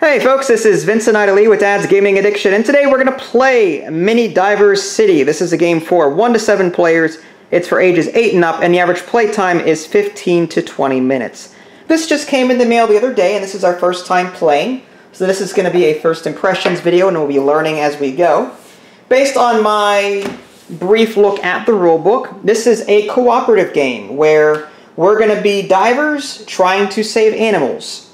Hey folks, this is Vincent Idley with Dad's Gaming Addiction, and today we're going to play Mini DiverCity. This is a game for 1 to 7 players. It's for ages 8 and up, and the average play time is 15 to 20 minutes. This just came in the mail the other day, and this is our first time playing. So this is going to be a first impressions video, and we'll be learning as we go. Based on my brief look at the rulebook, this is a cooperative game where we're going to be divers trying to save animals.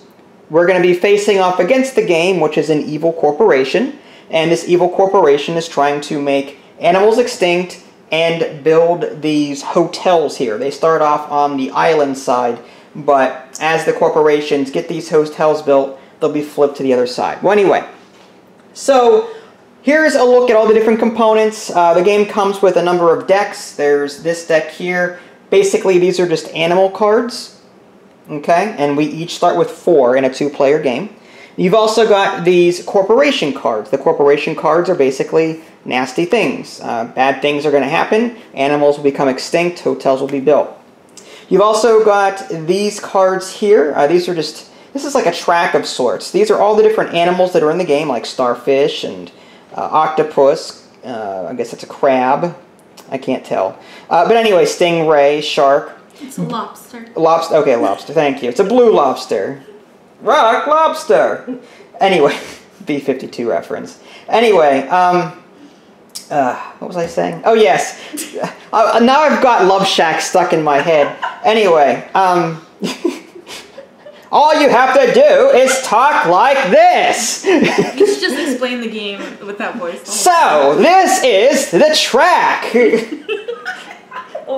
We're going to be facing off against the game, which is an evil corporation, and this evil corporation is trying to make animals extinct and build these hotels here. They start off on the island side, but as the corporations get these hotels built, they'll be flipped to the other side. Well, anyway, so here's a look at all the different components. The game comes with a number of decks. There's this deck here. Basically, these are just animal cards. Okay, and we each start with 4 in a 2-player game. You've also got these corporation cards. The corporation cards are basically nasty things. Bad things are going to happen. Animals will become extinct. Hotels will be built. You've also got these cards here. This is like a track of sorts. These are all the different animals that are in the game, like starfish and octopus. I guess it's a crab. I can't tell. But anyway, stingray, shark. It's a lobster. Lobster. Okay, lobster. Thank you. It's a blue lobster. Rock lobster. Anyway, B-52 reference. Anyway, what was I saying? Oh yes. Now I've got Love Shack stuck in my head. Anyway, all you have to do is talk like this. Let's just explain the game with that voice. So this is the track.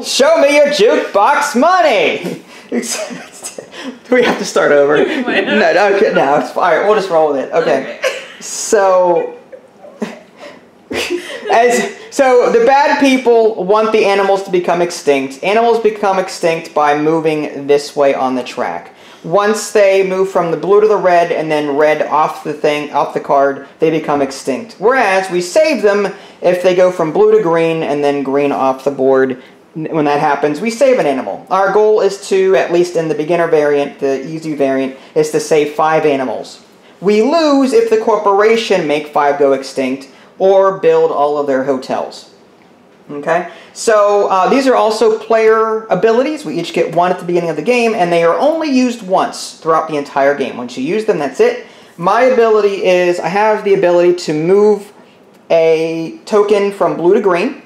Show me your jukebox money! Do we have to start over? No, okay, no, it's fine. Alright, we'll just roll with it. Okay. So the bad people want the animals to become extinct. Animals become extinct by moving this way on the track. Once they move from the blue to the red and then red off the card, they become extinct. Whereas we save them if they go from blue to green and then green off the board. When that happens, we save an animal. Our goal is to, at least in the beginner variant, the easy variant, is to save 5 animals. We lose if the corporation make 5 go extinct or build all of their hotels. Okay? So these are also player abilities. We each get 1 at the beginning of the game, and they are only used once throughout the entire game. Once you use them, that's it. My ability is, I have the ability to move a token from blue to green.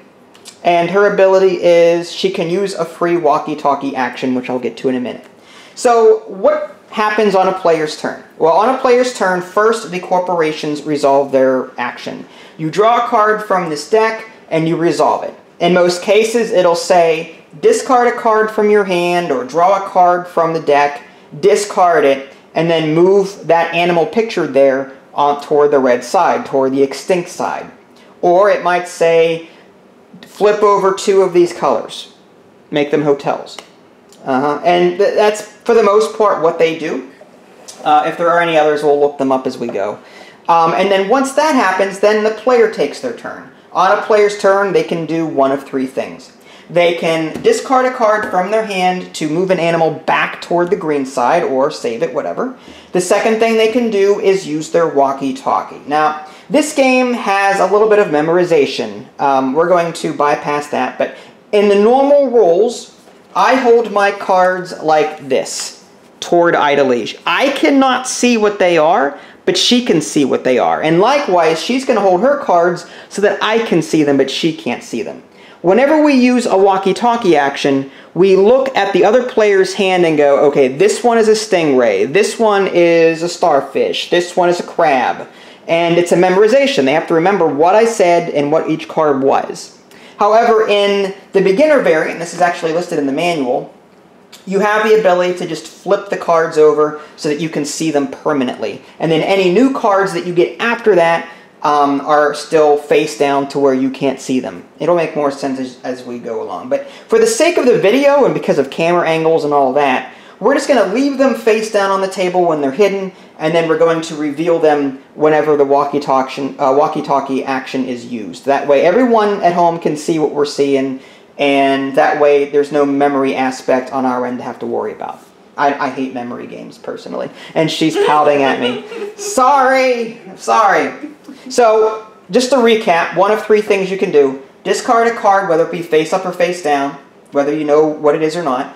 And her ability is she can use a free walkie-talkie action, which I'll get to in a minute. So what happens on a player's turn? Well, on a player's turn, first the corporations resolve their action. You draw a card from this deck and you resolve it. In most cases, it'll say discard a card from your hand or draw a card from the deck, discard it, and then move that animal pictured there toward the red side, toward the extinct side. Or it might say flip over 2 of these colors. Make them hotels. And that's, for the most part, what they do. If there are any others, we'll look them up as we go. And then once that happens, then the player takes their turn. On a player's turn, they can do one of 3 things. They can discard a card from their hand to move an animal back toward the green side, or save it, whatever. The second thing they can do is use their walkie-talkie. Now, this game has a little bit of memorization. We're going to bypass that, but in the normal rules, I hold my cards like this, toward Idle. I cannot see what they are, but she can see what they are. And likewise, she's going to hold her cards so that I can see them, but she can't see them. Whenever we use a walkie-talkie action, we look at the other player's hand and go, okay, this one is a stingray, this one is a starfish, this one is a crab. And it's a memorization. They have to remember what I said and what each card was. However, in the beginner variant, this is actually listed in the manual, you have the ability to just flip the cards over so that you can see them permanently. And then any new cards that you get after that are still face down to where you can't see them. It'll make more sense as we go along. But for the sake of the video and because of camera angles and all that, we're just going to leave them face down on the table when they're hidden, and then we're going to reveal them whenever the walkie-talkie action is used. That way everyone at home can see what we're seeing, and that way there's no memory aspect on our end to have to worry about. I hate memory games, personally. And she's pouting at me. Sorry. So, just to recap, one of 3 things you can do. Discard a card, whether it be face up or face down, whether you know what it is or not.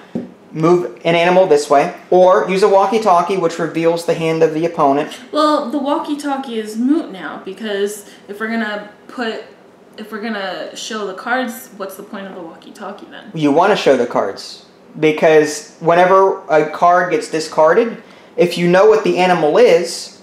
Move an animal this way. Or use a walkie-talkie, which reveals the hand of the opponent. Well, the walkie-talkie is moot now, because if we're gonna show the cards, what's the point of the walkie-talkie then? You want to show the cards. Because whenever a card gets discarded, if you know what the animal is,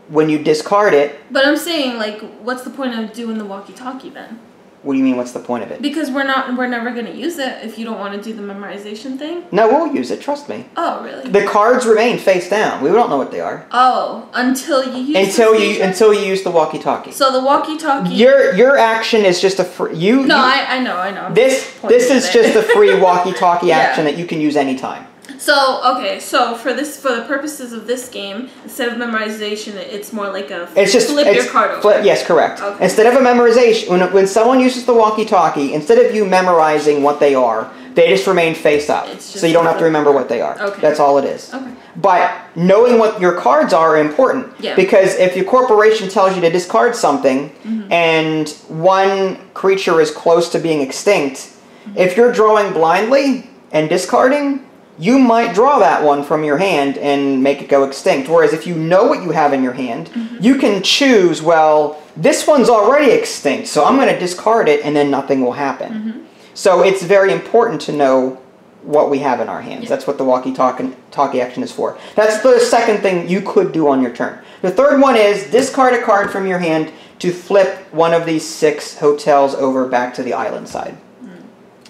when you discard it... But I'm saying, like, what's the point of doing the walkie-talkie then? What do you mean, what's the point of it? Because we're never going to use it if you don't want to do the memorization thing? No, we'll use it, trust me. Oh, really? The cards remain face down. We don't know what they are. Oh, until you use Until you use the walkie-talkie. So the walkie-talkie... Your action is just a free... No, I know. I'm this is just a free walkie-talkie action that you can use anytime. So, okay, so for the purposes of this game, instead of memorization, it's more like a flip your card over. Yes, correct. Okay. Instead of a memorization, when someone uses the walkie-talkie, instead of you memorizing what they are, they just remain face up. So you don't have to remember what they are. Okay. That's all it is. Okay. But knowing what your cards are important. Yeah. Because if your corporation tells you to discard something, and one creature is close to being extinct, if you're drawing blindly and discarding, you might draw that one from your hand and make it go extinct. Whereas if you know what you have in your hand, you can choose, well, this one's already extinct, so I'm going to discard it and then nothing will happen. So it's very important to know what we have in our hands. That's what the walkie-talkie action is for. That's the second thing you could do on your turn. The third one is discard a card from your hand to flip one of these 6 hotels over back to the island side.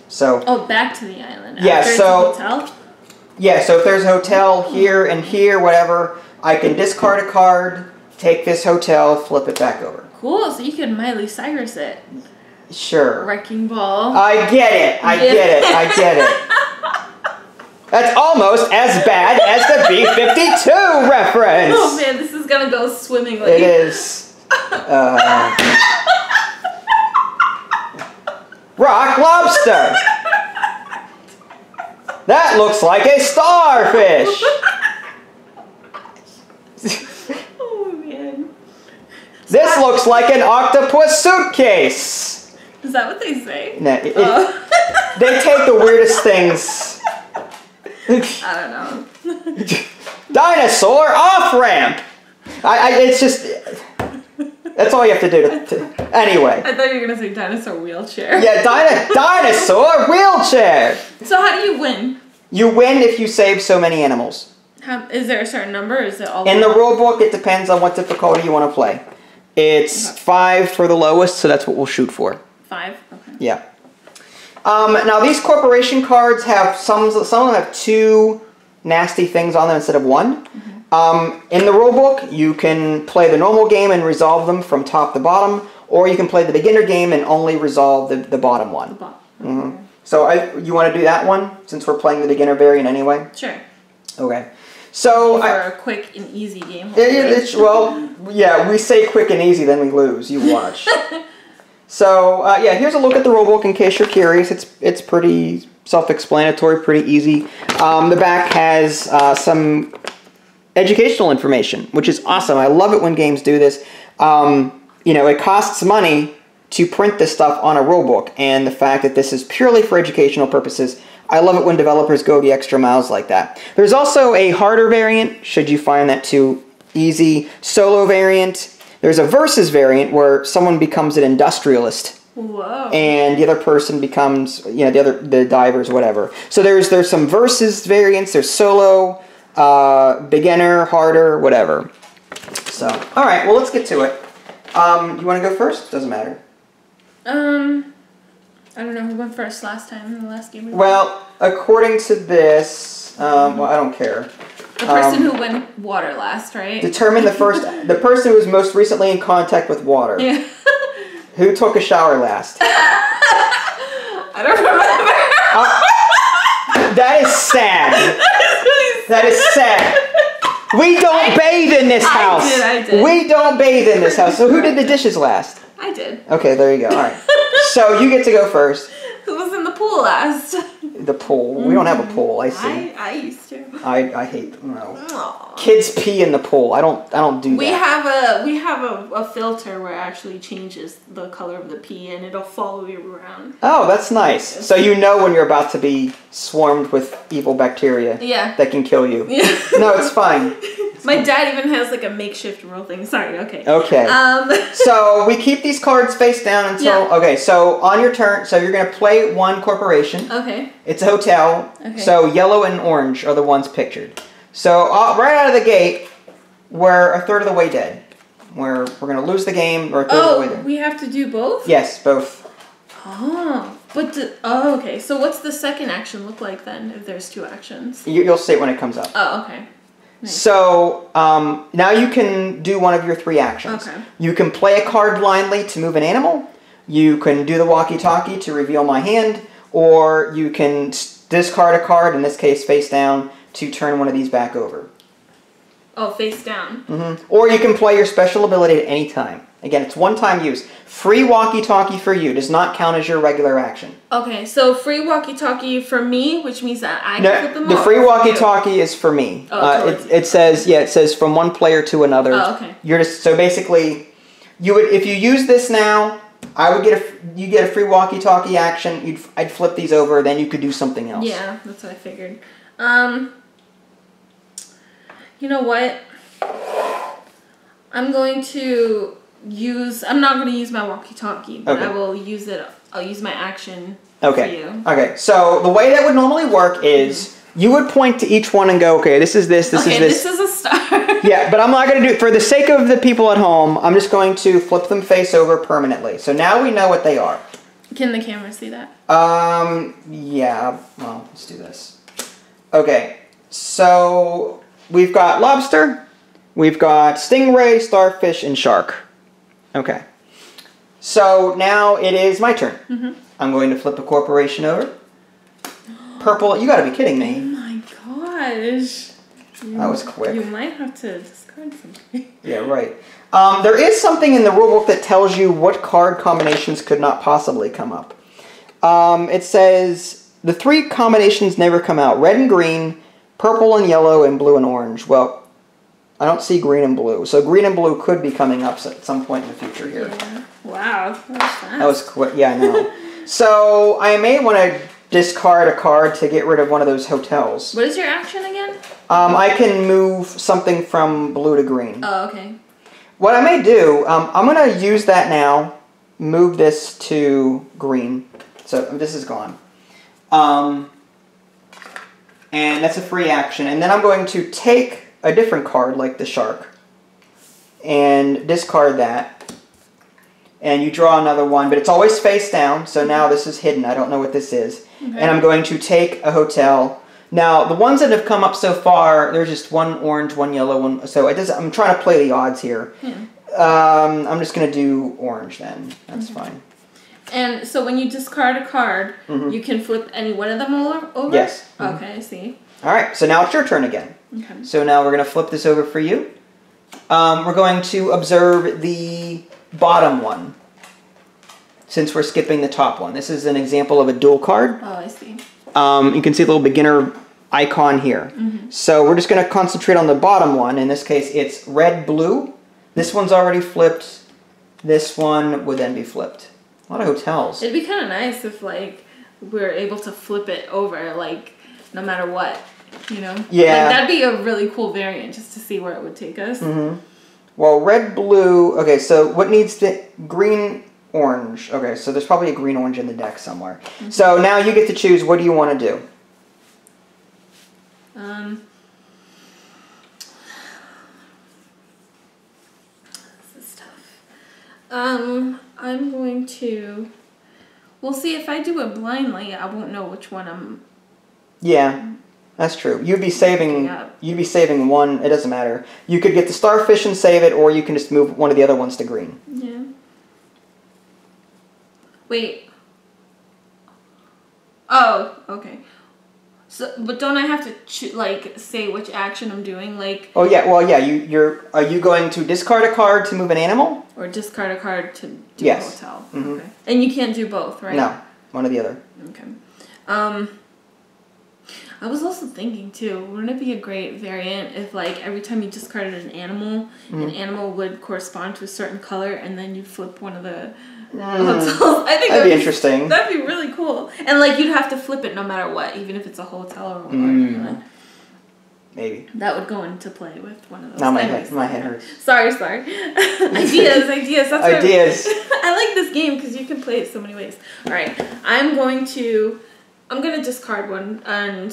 So. Oh, back to the island. Yeah, after so. It's a hotel? Yeah, so if there's a hotel here and here, whatever, I can discard a card, take this hotel, flip it back over. Cool, so you can Miley Cyrus it. Sure. Wrecking Ball. I get it. I get it. That's almost as bad as the B-52 reference. Oh man, this is gonna go swimmingly. It is. Rock lobster. That looks like a starfish. Oh man. This looks like an octopus suitcase. Is that what they say? No, they take the weirdest things. I don't know. Dinosaur off-ramp. It's just... That's all you have to do. Anyway. I thought you were going to say dinosaur wheelchair. Yeah, dinosaur wheelchair. So how do you win? You win if you save so many animals. Is there a certain number, or is it all... In the rule book, it depends on what difficulty you want to play. It's 5 for the lowest, so that's what we'll shoot for. 5? Okay. Yeah. Now, these corporation cards have... Some of them have 2 nasty things on them instead of 1. In the rulebook, you can play the normal game and resolve them from top to bottom, or you can play the beginner game and only resolve the bottom one. So you want to do that one, since we're playing the beginner variant anyway? Sure. Okay. So for a quick and easy game. Well, yeah, we say quick and easy, then we lose. You watch. So, yeah, here's a look at the rulebook in case you're curious. It's pretty self-explanatory, pretty easy. The back has some educational information, which is awesome. I love it when games do this. You know, it costs money to print this stuff on a rulebook, and the fact that this is purely for educational purposes, I love it when developers go the extra miles like that. There's also a harder variant, should you find that too easy, solo variant. There's a versus variant where someone becomes an industrialist. Whoa. And the other person becomes, you know, the divers, whatever. So there's some versus variants, there's solo, beginner, harder, whatever. So, all right, well, let's get to it. You want to go first? Doesn't matter. I don't know who went first last time in the last game. Well, according to this, well, I don't care. The person who went water last, right? Determine the person who was most recently in contact with water. Yeah. Who took a shower last? I don't remember. That is sad. That is sad. We don't bathe in this house. I did. We don't bathe in this house. So who did the dishes last? I did. Okay, there you go. All right. So you get to go first. Who was in the pool last? the pool. We don't have a pool. I see. I used to. I hate kids pee in the pool. I don't do that. We have a filter where it actually changes the color of the pee and it'll follow you around. Oh, that's nice. So you know when you're about to be swarmed with evil bacteria. Yeah. That can kill you. Yeah. No, it's fine. My dad even has like a makeshift roll thing. Sorry. Okay. Okay. So we keep these cards face down until. Yeah. Okay. So on your turn, so you're gonna play one corporation. Okay. It's a hotel. Okay. So yellow and orange are the ones pictured. So right out of the gate, we're a third of the way dead. We're gonna lose the game. Or a third of the way dead. We have to do both. Yes, both. Oh. But okay. So what's the second action look like then? If there's two actions. You'll see it when it comes up. Oh. Okay. Nice. So, now you can do one of your three actions. Okay. You can play a card blindly to move an animal, you can do the walkie-talkie to reveal my hand, or you can discard a card, in this case face down, to turn one of these back over. Oh, face down. Mm-hmm. Or you can play your special ability at any time. Again, it's one-time use. Free walkie-talkie for you does not count as your regular action. Okay, so free walkie-talkie for me, which means that I can put them the free walkie-talkie is for me. It says from one player to another. Oh, okay. So basically, if you use this now, you get a free walkie-talkie action. I'd flip these over, then you could do something else. Yeah, that's what I figured. You know what? I'm not going to use my walkie-talkie, but okay. I'll use my action for you. Okay, so the way that would normally work is you would point to each one and go, okay, this is this, this is this. This is a start. Yeah, but I'm not going to do it. For the sake of the people at home, I'm just going to flip them face over permanently. So now we know what they are. Can the camera see that? Yeah. Well, let's do this. Okay, so we've got lobster, we've got stingray, starfish, and shark. Okay. So now it is my turn. Mm-hmm. I'm going to flip a corporation over. Purple. You got to be kidding me. Oh my gosh. That was quick. You might have to discard something. Yeah, right. There is something in the rulebook that tells you what card combinations could not possibly come up. It says the three combinations never come out. Red and green, purple and yellow, and blue and orange. Well, I don't see green and blue. So green and blue could be coming up at some point in the future here. Yeah. Wow. That was fast. That was quick. Yeah, I know. So I may want to discard a card to get rid of one of those hotels. What is your action again? I can move something from blue to green. Oh, okay. What I may do, I'm going to use that now, move this to green. So this is gone. And that's a free action. And then I'm going to take a different card, like the shark, and discard that. And you draw another one, but it's always face down, so now this is hidden. I don't know what this is. Okay. And I'm going to take a hotel. Now, the ones that have come up so far, there's just one orange, one yellow, one. So I'm trying to play the odds here. Yeah. I'm just going to do orange then. That's fine. And so when you discard a card, you can flip any one of them over? Yes. Okay, I see. All right, so now it's your turn again. Okay. So now we're going to flip this over for you. We're going to observe the bottom one, since we're skipping the top one. This is an example of a dual card. Oh, I see. You can see the little beginner icon here. Mm-hmm. So we're just going to concentrate on the bottom one. In this case, it's red-blue. This one's already flipped. This one would then be flipped. A lot of hotels. It'd be kind of nice if, like, we're able to flip it over, like, no matter what, you know? Yeah. Like, that'd be a really cool variant, just to see where it would take us. Mm-hmm. Well, red-blue... Okay, so what needs to... Green-orange. Okay, so there's probably a green-orange in the deck somewhere. Mm-hmm. So now you get to choose, what do you want to do? This is tough. I'm going to... We'll see, if I do it blindly, I won't know which one I'm... Yeah, that's true. You'd be saving one, it doesn't matter. You could get the starfish and save it, or you can just move one of the other ones to green. Yeah. Wait. Oh, okay. So, but don't I have to say which action I'm doing? Like. Oh yeah. Well, yeah. Are you going to discard a card to move an animal? Or discard a card to do a hotel? Mm-hmm. Okay. And you can't do both, right? No, one or the other. Okay. I was also thinking too, wouldn't it be a great variant if like every time you discarded an animal would correspond to a certain color and then you'd flip one of the hotels? I think that'd be interesting. That'd be really cool. And like you'd have to flip it no matter what, even if it's a hotel or whatever. Maybe. That would go into play with one of those. Now my head hurts. Sorry. Ideas. That's ideas. I like this game because you can play it so many ways. All right, I'm gonna discard one and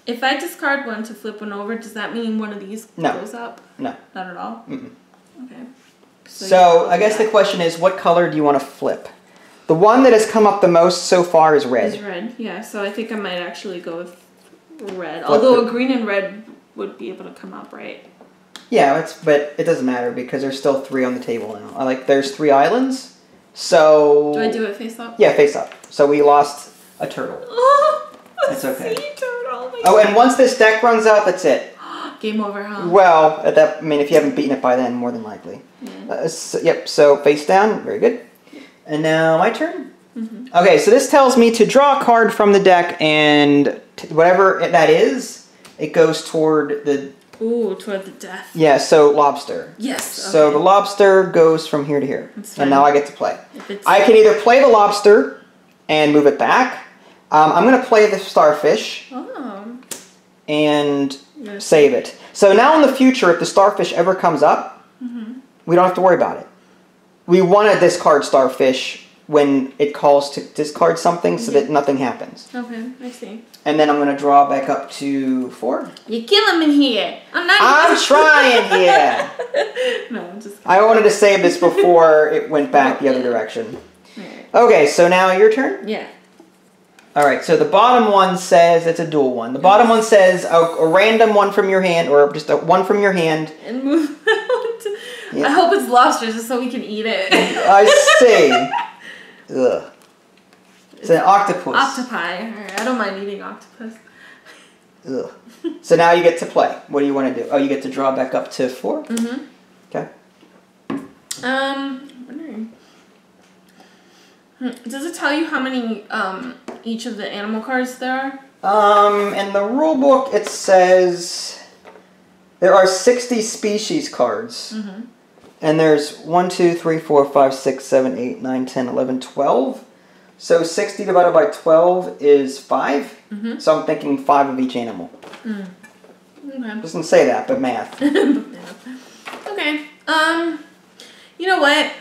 if I discard one to flip one over, does that mean one of these goes up? No. Not at all? Okay. So I guess the question is, what color do you want to flip? The one that has come up the most so far is red. Is red, yeah. So I think I might actually go with red. Although a green and red would be able to come up, right? Yeah, but it doesn't matter because there's still 3 on the table now. There's 3 islands, so... Do I do it face up? Yeah, face up. So we lost a turtle. Oh, that's okay. Sea turtle. And once this deck runs out, that's it. Game over, huh? Well, if you haven't beaten it by then, more than likely. Yeah. So face down, very good. And now my turn? Okay, so this tells me to draw a card from the deck, and whatever that is, it goes toward the... Ooh, toward the death. Yeah, so lobster. Yes. Okay. So the lobster goes from here to here. And now I get to play. I can either play the lobster and move it back. I'm going to play the starfish and save it. So now in the future, if the starfish ever comes up, we don't have to worry about it. We want to discard starfish when it calls to discard something so that nothing happens. Okay, I see. And then I'm going to draw back up to 4. You're killing me here. I'm trying here. No, I'm just kidding. I wanted to save this before it went back the other direction. Right. Okay, so now your turn? Yeah. Alright, so the bottom one says, it's a dual one. The bottom one says a random one from your hand, or just one from your hand. And move out. Yeah. I hope it's lobster just so we can eat it. I see. Ugh. It's an octopus. Octopi. Alright, I don't mind eating octopus. Ugh. So now you get to play. What do you want to do? Oh, you get to draw back up to 4? Okay. Wondering. Does it tell you how many each of the animal cards there are? In the rule book it says there are 60 species cards. And there's 1, 2, 3, 4, 5, 6, 7, 8, 9, 10, 11, 12. So 60 divided by 12 is 5. So I'm thinking 5 of each animal. Okay. Doesn't say that, but math. Okay. You know what?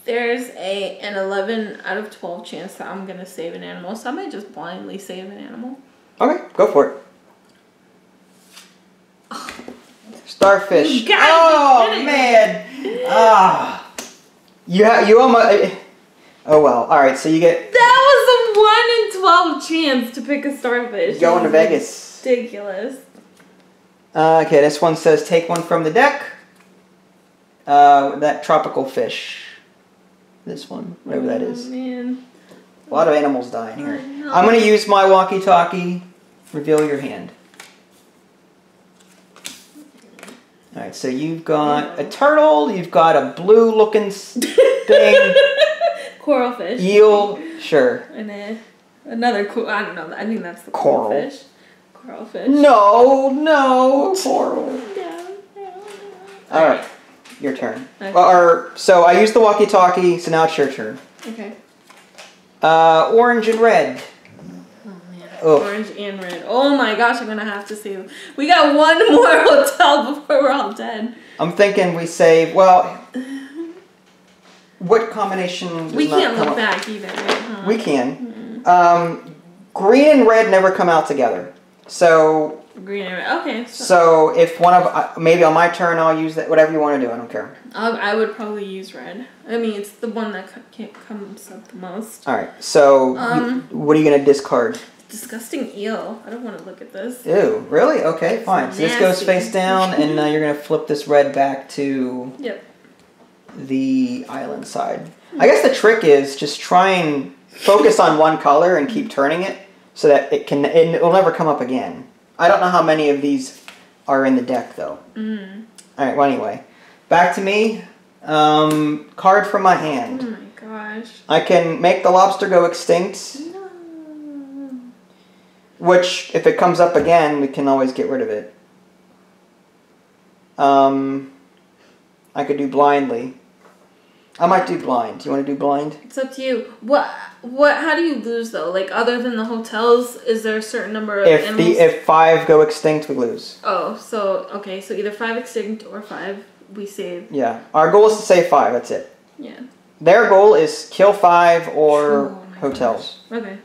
There's an 11 out of 12 chance that I'm going to save an animal. So I might just blindly save an animal. Okay, go for it. Starfish. Oh, man. You almost... Oh, well. All right, so you get... That was a 1 in 12 chance to pick a starfish. Going to Vegas. Ridiculous. Okay, this one says take one from the deck. That tropical fish. This one, whatever that is. Man. A lot of animals dying here. I'm going to use my walkie-talkie. Reveal your hand. Alright, so you've got a turtle, you've got a blue-looking thing. Coral fish. Eel, sure. And another cool, I don't know, I think that's the coral fish. Coral fish. No, coral. Alright, your turn. Okay. So I used the walkie-talkie, so now it's your turn. Okay. Orange and red. Oh. Orange and red. Oh my gosh, I'm going to have to save. We got one more hotel before we're all dead. I'm thinking we save, well, what combination we can't look back either, right? Huh? We can. Green and red never come out together. So... Green and red, okay. So if one of, maybe on my turn I'll use that, whatever you want to do, I don't care. I would probably use red. I mean, it's the one that comes up the most. Alright, so what are you going to discard? Disgusting eel. I don't want to look at this. Ew, really? Okay, fine. So this goes face down, and you're going to flip this red back to the island side. I guess the trick is just try and focus on one color and keep turning it so that it'll never come up again. I don't know how many of these are in the deck, though. Alright, well, anyway. Back to me. Card from my hand. Oh my gosh. I can make the lobster go extinct. No. Which, if it comes up again, we can always get rid of it. I could do blindly. I might do blind. Do you want to do blind? It's up to you. How do you lose though? Like other than the hotels, is there a certain number of animals? If 5 go extinct, we lose. Oh, so okay, so either 5 extinct or 5 we save. Yeah. Our goal is to save 5, that's it. Yeah. Their goal is kill 5 or hotels. Gosh. Okay.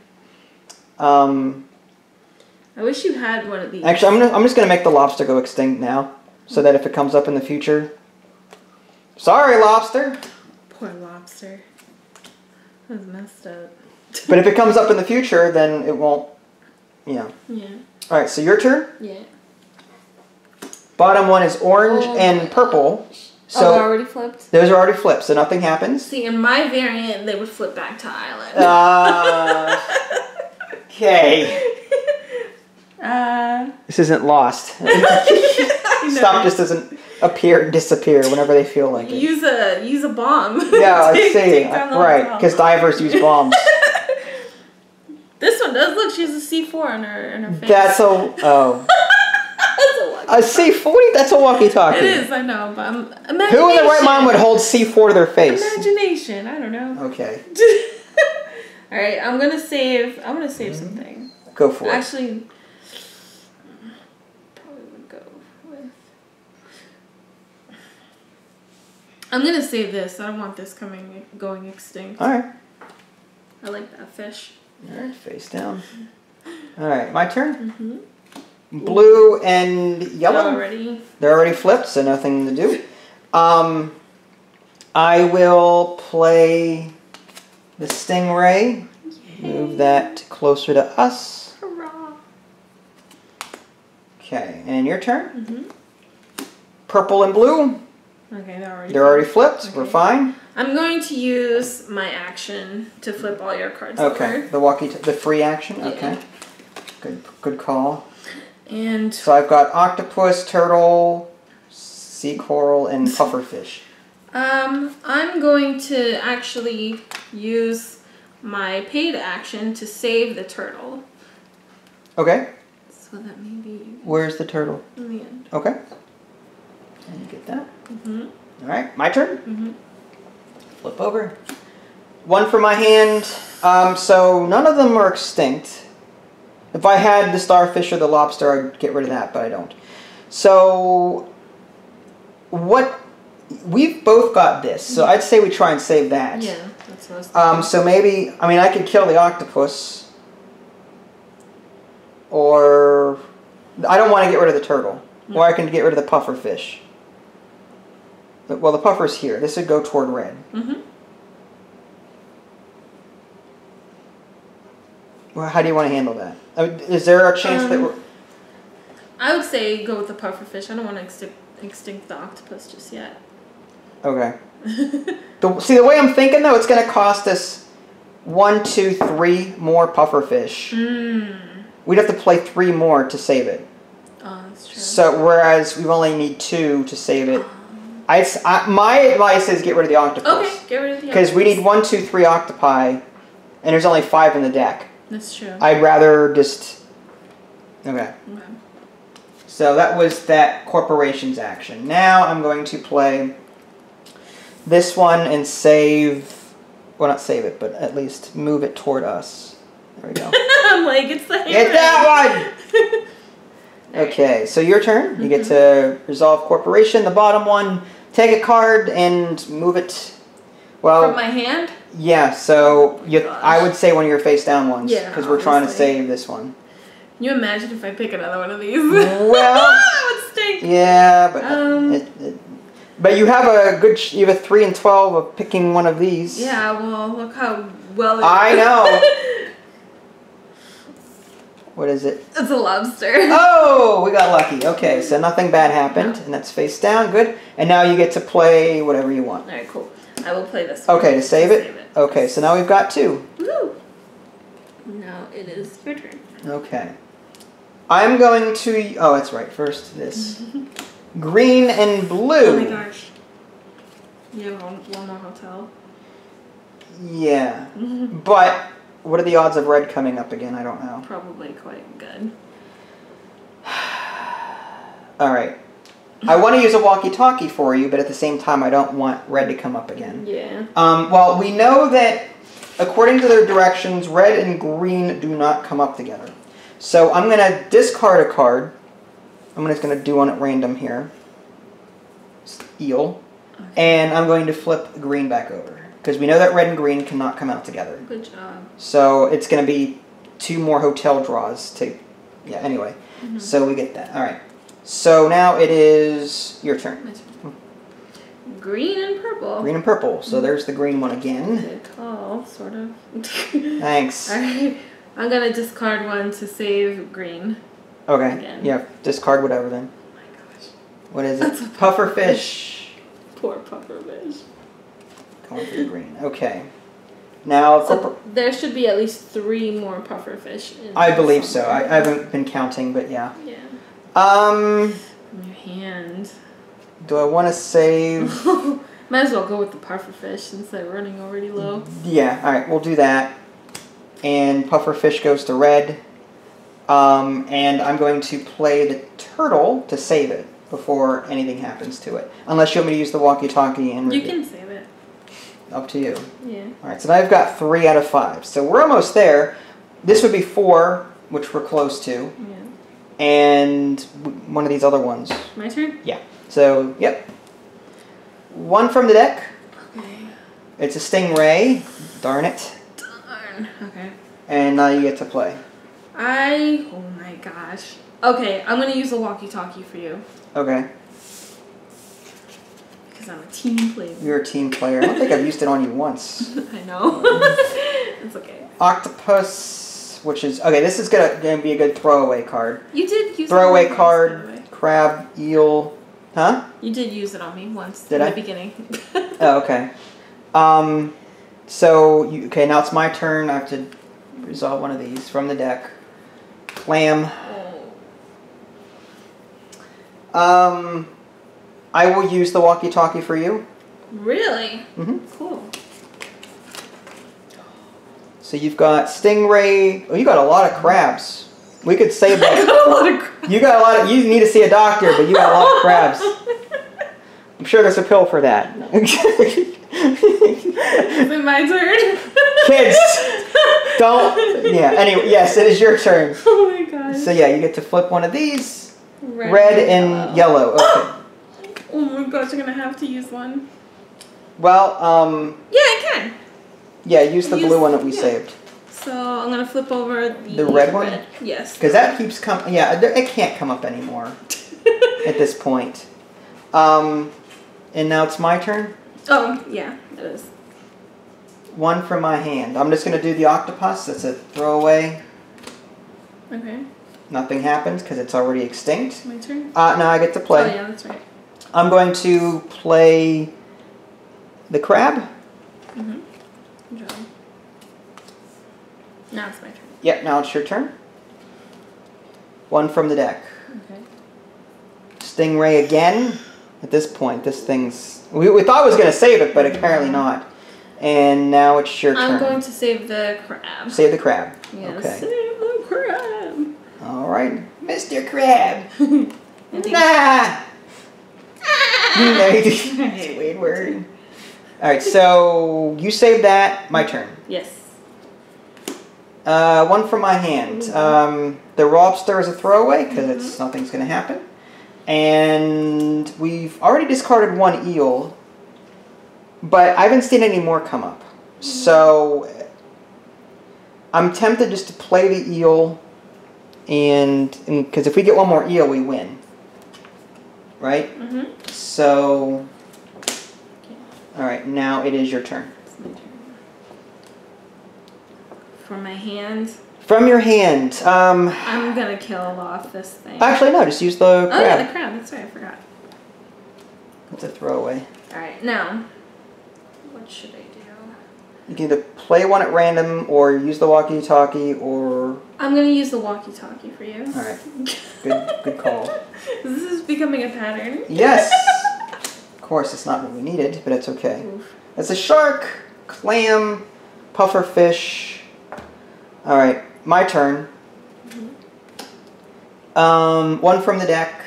I wish you had one of these. Actually, I'm just gonna make the lobster go extinct now, so that if it comes up in the future. Sorry, lobster. Poor lobster. That was messed up. But if it comes up in the future, then it won't. Yeah. Yeah. All right. So your turn. Yeah. Bottom one is orange and purple. So they're already flipped? Those are already flipped, so nothing happens. See, in my variant, they would flip back to island. Okay. This isn't Lost. Stop just doesn't appear and disappear whenever they feel like it. Use a bomb. Yeah, I see. Right, because divers use bombs. This one does look. She has a C4 in her face. That's a C40. That's a walkie-talkie. It is. I know, but who in their right mind would hold C4 to their face? Imagination. I don't know. Okay. All right. I'm gonna save something. Go for it. Actually. I'm gonna save this. I don't want this going extinct. All right. I like that fish. All right, face down. All right, my turn. Blue and yellow. They're already flipped, so nothing to do. I will play the stingray. Yay. Move that closer to us. Hurrah! Okay, and your turn. Purple and blue. Okay, they're already flipped. Okay. We're fine. I'm going to use my action to flip all your cards. Okay, over. The free action. Yeah. Okay, good call. And so I've got octopus, turtle, sea coral, and pufferfish. I'm going to actually use my paid action to save the turtle. Okay. So that maybe. Where's the turtle? In the end. Okay. And you get that. All right, my turn. Flip over. One for my hand. So none of them are extinct. If I had the starfish or the lobster, I'd get rid of that, but I don't. So we've both got this. So I'd say we try and save that. Yeah, that's what I was thinking. So maybe I could kill the octopus, or I don't want to get rid of the turtle, or I can get rid of the pufferfish. Well, the puffer's here. This would go toward red. Well, how do you want to handle that? Is there a chance that we're... I would say go with the pufferfish. I don't want to extinct the octopus just yet. Okay. See, the way I'm thinking, though, it's going to cost us 1, 2, 3 more pufferfish. We'd have to play 3 more to save it. Oh, that's true. So, whereas we only need 2 to save it. My advice is get rid of the octopus. Okay, get rid of the octopus. Because we need 1, 2, 3 octopi, and there's only 5 in the deck. That's true. I'd rather just... Okay. So that was that corporation's action. Now I'm going to play this one and save... Well, not save it, but at least move it toward us. There we go. I'm like, it's the Get that one! Okay, so your turn. You get to resolve corporation. The bottom one, take a card and move it. Well, from my hand? Yeah, so I would say one of your face down ones. Yeah, because we're trying to save this one. Can you imagine if I pick another one of these? Well, that would stink. Yeah, but but you have a 3 and 12 of picking one of these. Yeah, well, look how well. I know. What is it? It's a lobster. Oh, we got lucky. Okay, so nothing bad happened, and that's face down. Good. And now you get to play whatever you want. All right, cool. I will play this one. Okay, to save it? Okay, so now we've got 2. Woo! Now it is your turn. Okay. I'm going to... Oh, that's right. First, this. Green and blue. Oh my gosh. You have one more hotel. Yeah. But what are the odds of red coming up again? I don't know. Probably quite good. Alright. I want to use a walkie-talkie for you, but at the same time I don't want red to come up again. Yeah. Well, we know that according to their directions, red and green do not come up together. So I'm going to discard a card. I'm just going to do one at random here. Eel. Okay. And I'm going to flip green back over. Because we know that red and green cannot come out together. Good job. So it's going to be 2 more hotel draws to... Yeah, anyway. So we get that. Alright. So now it is your turn. My turn. Green and purple. Green and purple. So there's the green one again. Good call, sort of. Thanks. Alright. I'm going to discard one to save green. Okay. Again. Yeah, discard whatever then. Oh my gosh. What is it? Pufferfish. Poor pufferfish. Going for the green. Okay. Now, so there should be at least 3 more pufferfish. I believe so. I haven't been counting, but yeah. Yeah. From your hand. Do I want to save? Might as well go with the pufferfish since they're running already low. Yeah. All right. We'll do that. And pufferfish goes to red. And I'm going to play the turtle to save it before anything happens to it. Unless you want me to use the walkie-talkie and... You can save it. Up to you. Yeah. Alright, so now I've got 3 out of 5. So we're almost there. This would be 4, which we're close to. Yeah. And one of these other ones. My turn? Yeah. So, yep. 1 from the deck. Okay. It's a stingray. Darn it. Darn. Okay. And now you get to play. Oh my gosh. Okay, I'm going to use a walkie-talkie for you. Okay. Because I'm a team player. You're a team player. I don't think I've used it on you once. I know. It's okay. Octopus, which is... Okay, this is gonna be a good throwaway card. You did use throwaway it on me card, once, crab, eel... Huh? You did use it on me once in the beginning. Oh, okay. Okay, now it's my turn. I have to resolve one of these from the deck. Clam. Oh. I will use the walkie-talkie for you. Really? Mm-hmm. Cool. So you've got stingray. Oh, you got a lot of crabs. We could save that. I got a lot of crabs. You got a lot of. You need to see a doctor, but you got a lot of crabs. I'm sure there's a pill for that. Is it my turn? Kids, don't. Yeah. Anyway, yes, it is your turn. Oh my gosh. So yeah, you get to flip one of these. Red and yellow. Okay. Oh my gosh, I'm gonna have to use one. Well, yeah, I can. Yeah, use the blue one that we saved. So I'm gonna flip over the red one. Yes. Because that keeps coming. Yeah, it can't come up anymore at this point. And now it's my turn. Oh yeah, it is. 1 from my hand. I'm just gonna do the octopus. That's a throwaway. Okay. Nothing happens because it's already extinct. My turn. Now I get to play. Oh yeah, that's right. I'm going to play the crab. Mhm. Good job. Now it's my turn. Yep, now it's your turn. 1 from the deck. Okay. Stingray again. At this point, this thing's... We thought I was going to save it, but apparently not. And now it's your turn. I'm going to save the crab. Save the crab. Yes, okay. Save the crab. All right. Mr. Crab. Nah! It's a weird word. All right, so you save that. My turn. Yes. 1 from my hand. The lobster is a throwaway because nothing's going to happen. And we've already discarded 1 eel, but I haven't seen any more come up. So I'm tempted just to play the eel, and because if we get 1 more eel, we win. Right? Mm-hmm. So, all right, now it is your turn. It's my turn. From my hand. From your hand. I'm gonna kill off this thing. Actually, no. Just use the crab. Oh yeah, the crab. That's right. I forgot. It's a throwaway. All right, now what should I do? You can either play 1 at random, or use the walkie-talkie, or... I'm gonna use the walkie-talkie for you. All right. Good call. This is becoming a pattern. Yes. Of course, it's not what we needed, but it's okay. Oof. It's a shark, clam, pufferfish. All right, my turn. One from the deck.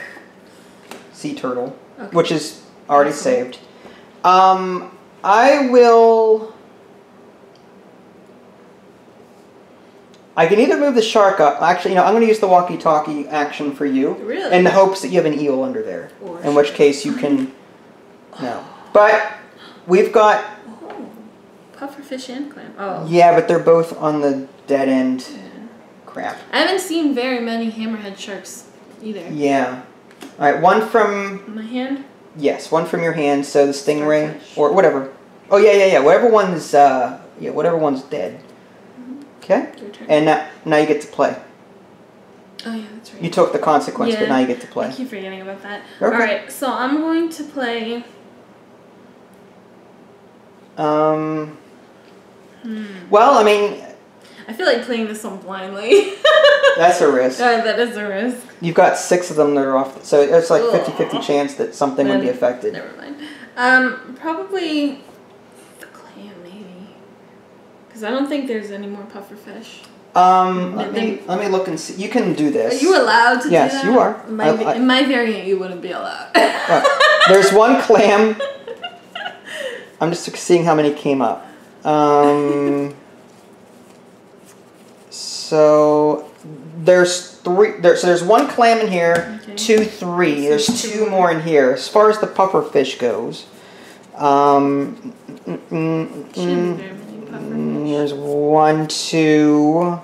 Sea turtle, okay. Which is already saved. I can either move the shark up. Actually, I'm going to use the walkie-talkie action for you. Really? In the hopes that you have an eel under there. In which case you can... No. But we've got... Oh. Pufferfish and clam. Oh. Yeah, but they're both on the dead end. Yeah. Crap. I haven't seen very many hammerhead sharks either. Yeah. All right, one from... My hand? Yes, one from your hand, so the stingray. Starfish. Or whatever. Oh, yeah. Whatever one's... whatever one's dead. Okay, and now you get to play. Oh yeah, that's right. You took the consequence, but now you get to play. I keep forgetting about that. Okay. Alright, so I'm going to play... Well, I mean... I feel like playing this one blindly. That's a risk. That is a risk. You've got 6 of them that are off, so it's like 50-50 chance that something would be affected. Never mind. Probably... Because I don't think there's any more pufferfish. Let me look and see. You can do this. Are you allowed to do that? Yes, you are. In my variant, you wouldn't be allowed. There's one clam. I'm just seeing how many came up. So there's 3. So there's 1 clam in here. Okay. 2, 3. There's 2 more in here. As far as the pufferfish goes, there's 1, 2.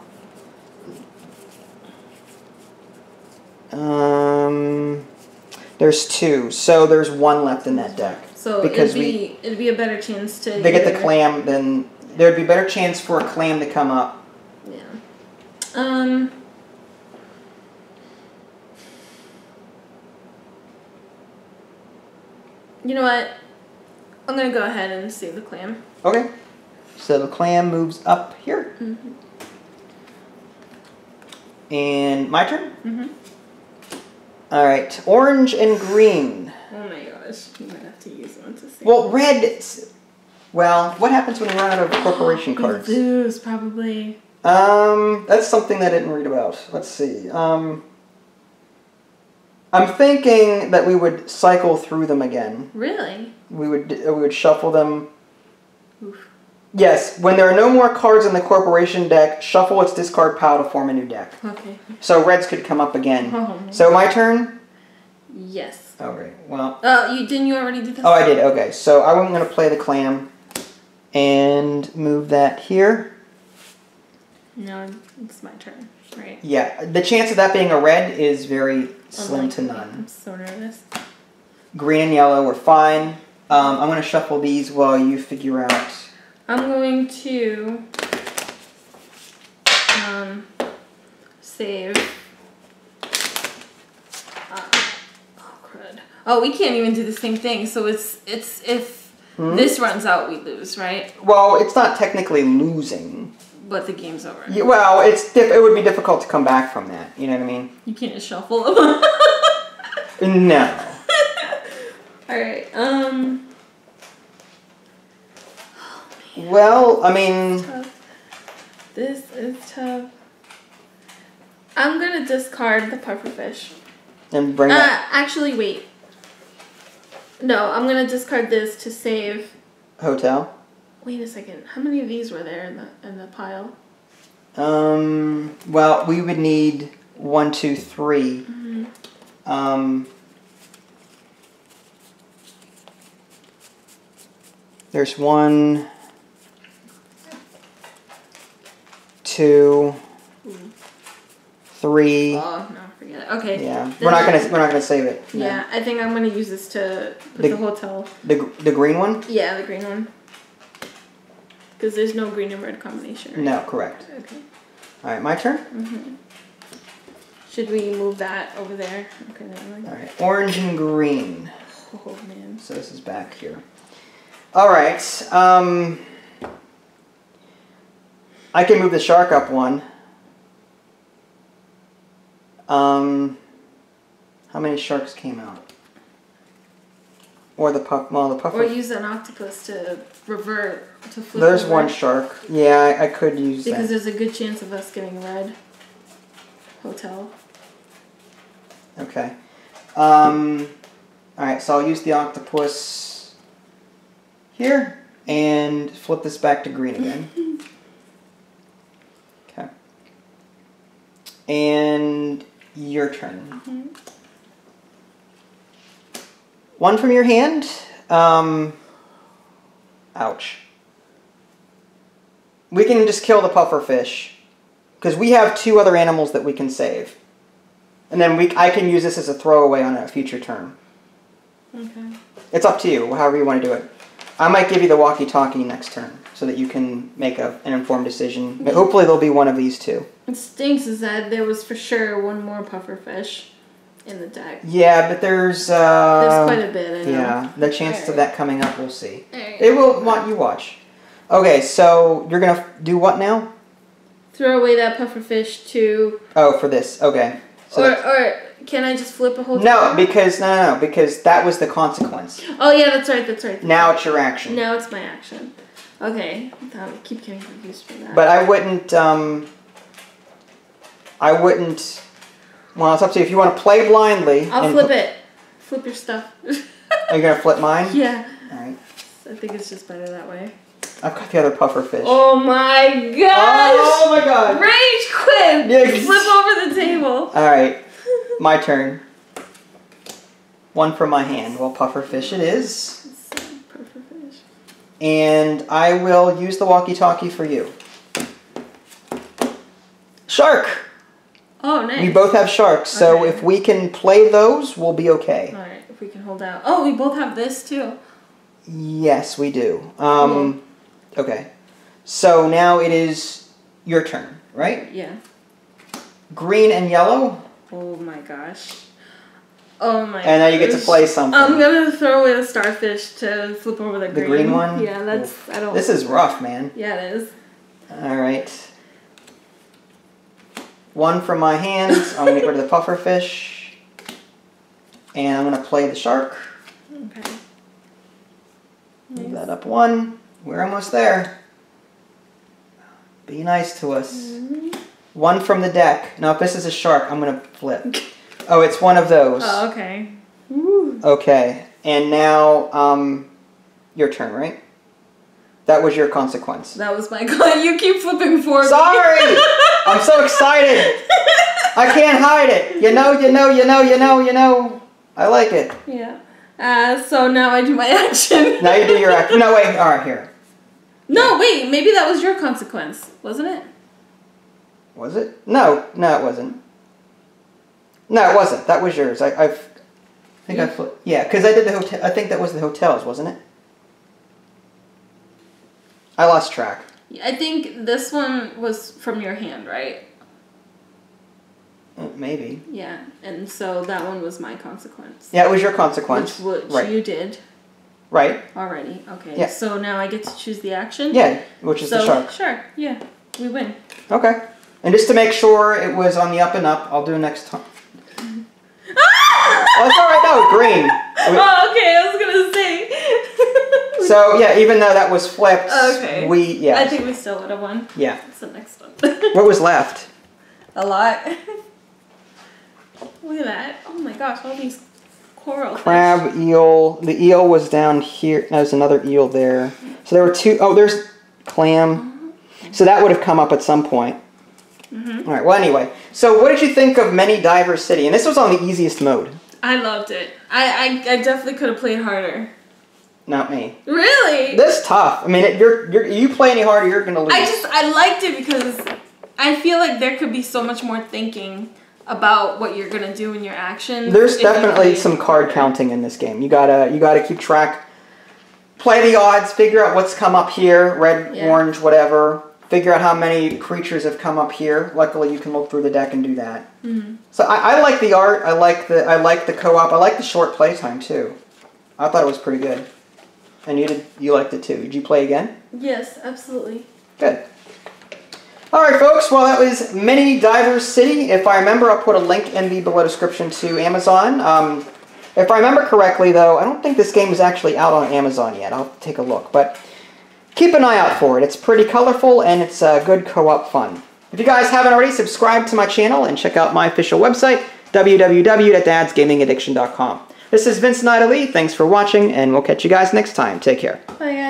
There's 2. So there's 1 left in that deck. So it'd be a better chance to... They get the clam, then there'd be a better chance for a clam to come up. Yeah. You know what? I'm gonna go ahead and save the clam. Okay. So the clam moves up here. Mm-hmm. And my turn? Mm-hmm. All right. Orange and green. Oh my gosh. You might have to use one to see. Well, red... Well, what happens when you run out of corporation cards? You lose, probably. That's something that I didn't read about. Let's see. I'm thinking that we would cycle through them again. Really? We would shuffle them. Oof. Yes, when there are no more cards in the corporation deck, shuffle its discard pile to form a new deck. Okay. So reds could come up again. Oh. So my turn? Yes. Okay, well... didn't you already do this? Oh, I did, okay. So I'm going to play the clam and move that here. No, it's my turn, right? Yeah, the chance of that being a red is very slim to none. I'm so nervous. Green and yellow are fine. I'm going to shuffle these while you figure out... I'm going to save... oh, crud. Oh, we can't even do the same thing, so it's if this runs out, we lose, right? Well, it's not technically losing. But the game's over. Yeah, well, it would be difficult to come back from that. You know what I mean? You can't just shuffle them. No. Alright, well, I mean... This is tough. I'm gonna discard the pufferfish. And bring up... Actually, wait. No, I'm gonna discard this to save... Hotel? Wait a second. How many of these were there in the pile? Well, we would need 1, 2, 3. Mm-hmm. There's 1, 2, 3. Oh no, forget it. Okay. Yeah, we're not gonna save it. Yeah, I think I'm gonna use this to put the hotel. The green one? Yeah, the green one. Because there's no green and red combination. Right? No, correct. Okay. All right, my turn. Mm-hmm. Should we move that over there? Okay. All right, orange and green. Oh man. So this is back here. All right. I can move the shark up 1. How many sharks came out? Or the puffer. Or use an octopus to revert, to flip. There's one shark. Yeah, I could use because that. there's a good chance of us getting red. Hotel. Okay. Alright, so I'll use the octopus here and flip this back to green again. Okay. And your turn. Mm-hmm. One from your hand. Ouch. We can just kill the pufferfish because we have 2 other animals that we can save. And then I can use this as a throwaway on a future turn. Okay. It's up to you, however you want to do it. I might give you the walkie-talkie next turn so that you can make an informed decision. But hopefully there'll be one of these 2. What stinks is that there was for sure one more pufferfish in the deck. Yeah, but there's quite a bit, I know. Yeah, the chances of that coming up, we'll see. Right. It will want you watch. Okay, so you're going to do what now? Throw away that pufferfish to... Oh, for this. Okay. So or can I just flip a whole No, because because that was the consequence. Oh yeah, that's right. Now it's your action. Now it's my action. Okay. I keep getting confused for that. But I wouldn't well, it's up to you. If you want to play blindly... I'll flip it. Flip your stuff. Are you going to flip mine? Yeah. Alright. I think it's just better that way. I've got the other pufferfish. Oh my gosh! Oh my god! Rage quit! Yes. Flip over the table. Alright. My turn. One from my hand. Well, pufferfish it is. Pufferfish. And I will use the walkie-talkie for you. Shark! Oh, nice. We both have sharks, so if we can play those, we'll be okay. Alright, if we can hold out. Oh, we both have this too. Yes, we do. Okay. So now it is your turn, right? Yeah. Green and yellow. Oh my gosh. Oh my gosh. And now you get to play something. I'm gonna throw away the starfish to flip over the green. The green one? Yeah, that's... I don't... This is rough, man. Yeah, it is. Alright. One from my hands. I'm going to get rid of the pufferfish. And I'm going to play the shark. Okay. Move that up 1. We're almost there. Be nice to us. Mm-hmm. 1 from the deck. Now, if this is a shark, I'm going to flip. Oh, it's one of those. Oh, okay. Woo. Okay. And now, your turn, right? That was your consequence. That was my... You keep flipping for me. Sorry! I'm so excited! I can't hide it! You know. I like it. Yeah. So now I do my action. Now you do your action. No, wait. Alright, here. No, wait. Maybe that was your consequence. Wasn't it? Was it? No, it wasn't. No, it wasn't. That was yours. I think I flipped. Yeah, because I did the hotel. I think that was the hotels, wasn't it? I lost track. I think this one was from your hand, right? Maybe. Yeah, and so that one was my consequence. Yeah, it was your consequence. Which right. You did. Right. Already. Okay. Yeah. So now I get to choose the action? Yeah, which is the shark. Sure, yeah. We win. Okay. And just to make sure it was on the up and up, I'll do next time. Oh, it's alright, no, green. Oh, okay, I was gonna say. So, yeah, even though that was flipped, okay. yeah. I think we still would have won. Yeah. That's the next one. What was left? A lot. Look at that. Oh my gosh, all these coral Crab, fish. eel. The eel was down here. There's another eel there. So there were 2. Oh, there's clam. So that would have come up at some point. Mm-hmm. All right, well, anyway. So what did you think of Mini DiverCity? And this was on the easiest mode. I loved it. I definitely could have played harder. Not me. Really? This is tough. I mean, you play any harder, you're going to lose. I liked it because I feel like there could be so much more thinking about what you're going to do in your actions. There's definitely some card counting in this game. You gotta keep track. Play the odds, figure out what's come up here, red, orange, whatever. Figure out how many creatures have come up here. Luckily, you can look through the deck and do that. Mm-hmm. So I like the art. I like the co-op. I like the short playtime too. I thought it was pretty good. And you liked it too. Did you play again? Yes, absolutely. Good. All right, folks. Well, that was Mini DiverCity. If I remember, I'll put a link in the below description to Amazon. If I remember correctly, though, I don't think this game is actually out on Amazon yet. I'll take a look, but keep an eye out for it. It's pretty colorful, and it's good co-op fun. If you guys haven't already, subscribe to my channel and check out my official website, www.dadsgamingaddiction.com. This is Vince Lee. Thanks for watching, and we'll catch you guys next time. Take care. Bye, guys.